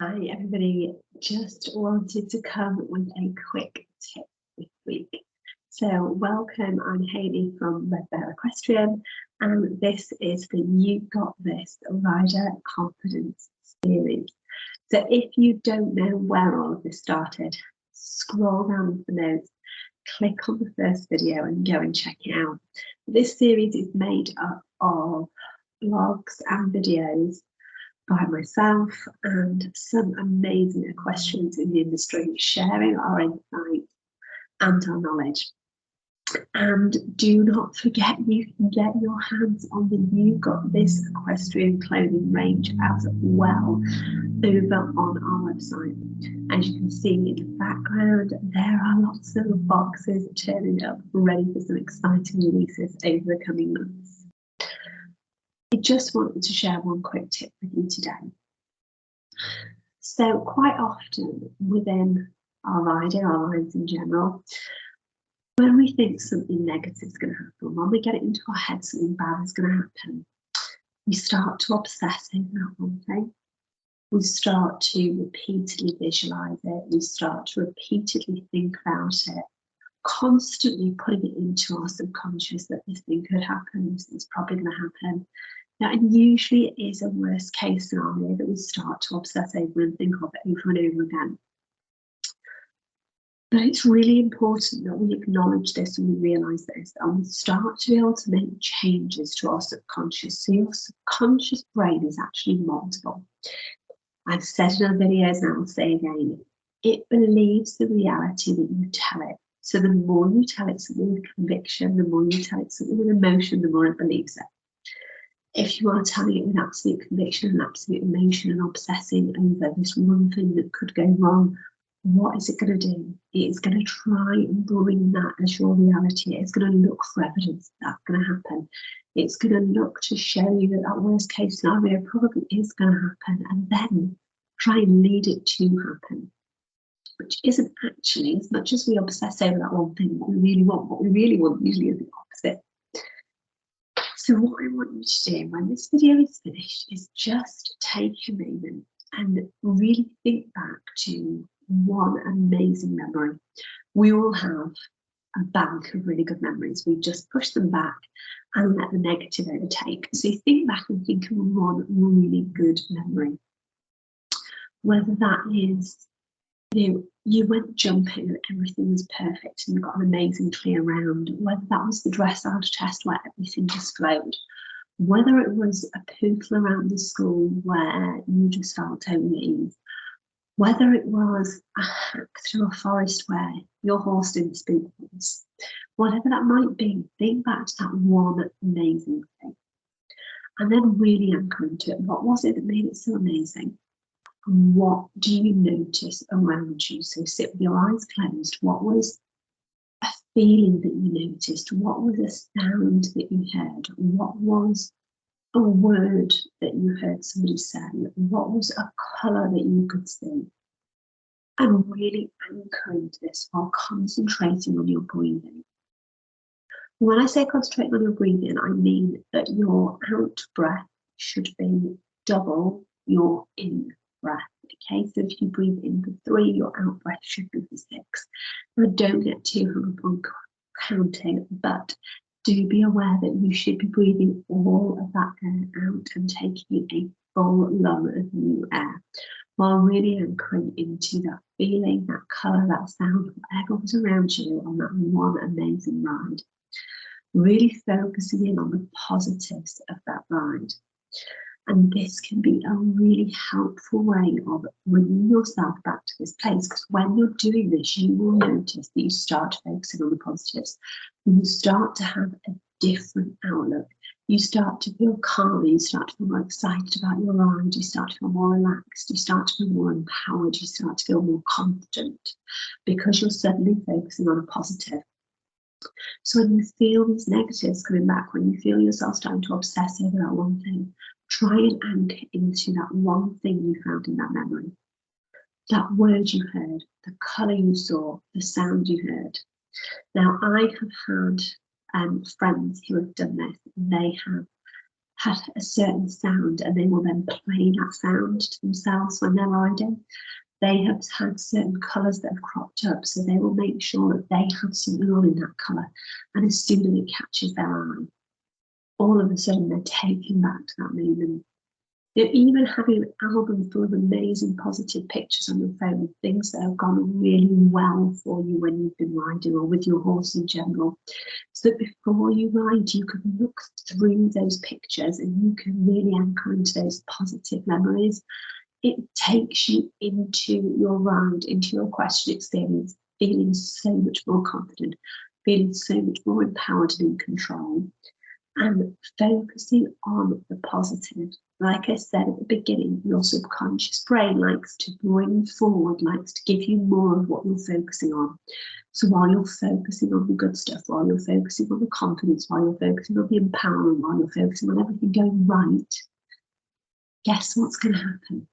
Hi everybody, just wanted to come with a quick tip this week. So welcome, I'm Hayley from Got This Equestrian, and this is the You Got This Rider Confidence series. So if you don't know where all of this started, scroll down the notes, click on the first video and go and check it out. This series is made up of blogs and videos by myself and some amazing equestrians in the industry sharing our insights and our knowledge. And do not forget, you can get your hands on the You Got This Equestrian clothing range as well over on our website. As you can see in the background, there are lots of boxes turning up ready for some exciting releases over the coming months. I just wanted to share one quick tip with you today. So quite often within our riding, our lives in general, when we think something negative is going to happen, when we get it into our head something bad is going to happen, we start to obsess over that one thing. We start to repeatedly visualize it. We start to repeatedly think about it, constantly putting it into our subconscious that this thing could happen, this is probably going to happen. Now, and usually it is a worst case scenario that we start to obsess over and think of it over and over again. But it's really important that we acknowledge this and we realise this and we start to be able to make changes to our subconscious. So your subconscious brain is actually multiple. I've said in other videos and I'll say again, it believes the reality that you tell it. So the more you tell it something with conviction, the more you tell it something with emotion, the more it believes it. If you are telling it with absolute conviction and absolute emotion and obsessing over this one thing that could go wrong, what is it going to do? It is going to try and bring that as your reality. It's going to look for evidence that that's going to happen. It's going to look to show you that that worst case scenario probably is going to happen, and then try and lead it to happen, which isn't actually, as much as we obsess over that one thing, what we really want usually is the opposite. So what I want you to do when this video is finished is just take a moment and really think back to one amazing memory. We all have a bank of really good memories. We just push them back and let the negative overtake. So you think back and think of one really good memory. Whether that is, you went jumping and everything was perfect and you got an amazing clear round, whether that was the dressage test where everything just flowed, whether it was a poodle around the school where you just felt totally at ease, whether it was a hack through a forest where your horse didn't speak once, whatever that might be, think back to that one amazing thing and then really anchor into it. What was it that made it so amazing? What do you notice around you? So sit with your eyes closed. What was a feeling that you noticed? What was a sound that you heard? What was a word that you heard somebody say? What was a colour that you could see? And really anchor into this while concentrating on your breathing. When I say concentrating on your breathing, I mean that your out breath should be double your in breath. Okay, so if you breathe in for 3, your out breath should be for 6. Now don't get too hung up on counting, but do be aware that you should be breathing all of that air out and taking a full lung of new air while really anchoring into that feeling, that colour, that sound, whatever was around you on that one amazing ride. Really focusing in on the positives of that ride. And this can be a really helpful way of bringing yourself back to this place, because when you're doing this, you will notice that you start focusing on the positives. You start to have a different outlook. You start to feel calmer, you start to feel more excited about your ride, you start to feel more relaxed, you start to feel more empowered, you start to feel more confident because you're suddenly focusing on a positive. So when you feel these negatives coming back, when you feel yourself starting to obsess over that one thing, try and anchor into that one thing you found in that memory. That word you heard, the colour you saw, the sound you heard. Now, I have had friends who have done this. They have had a certain sound and they will then play that sound to themselves when they're riding. They have had certain colours that have cropped up, so they will make sure that they have something on in that colour. And as soon as it catches their eye, all of a sudden they're taken back to that moment. They're even having an album full of amazing positive pictures on your phone, things that have gone really well for you when you've been riding or with your horse in general. So that before you ride, you can look through those pictures and you can really anchor into those positive memories. It takes you into your ride, into your equestrian experience, feeling so much more confident, feeling so much more empowered and in control, and focusing on the positive. Like I said at the beginning, your subconscious brain likes to bring forward, likes to give you more of what you're focusing on. So while you're focusing on the good stuff, while you're focusing on the confidence, while you're focusing on the empowerment, while you're focusing on everything going right, guess what's going to happen?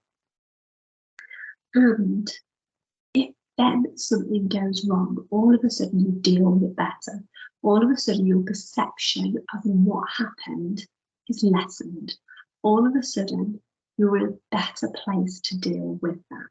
And if then something goes wrong, all of a sudden you deal with it better. All of a sudden your perception of what happened is lessened. All of a sudden you're in a better place to deal with that.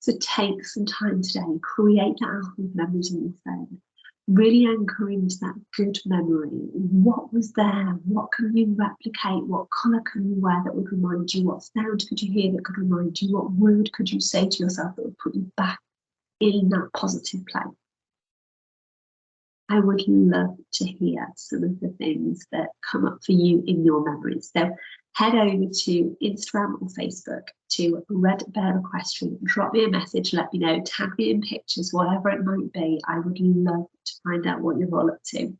So take some time today, create that album of memories on your phone. Really anchor into that good memory. What was there? What can you replicate? What colour can you wear that would remind you? What sound could you hear that could remind you? What word could you say to yourself that would put you back in that positive place? I would love to hear some of the things that come up for you in your memories. So head over to Instagram or Facebook to Red Bear Equestrian, drop me a message, let me know, tag me in pictures, whatever it might be. I would love to find out what you're all up to.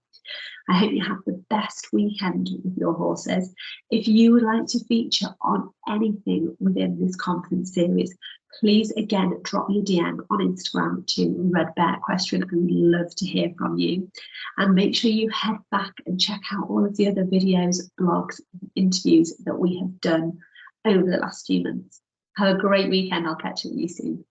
I hope you have the best weekend with your horses. If you would like to feature on anything within this conference series, please again drop me a DM on Instagram to Red Bear Equestrian. I would love to hear from you. And make sure you head back and check out all of the other videos, blogs, interviews that we have done over the last few months. Have a great weekend. I'll catch up with you soon.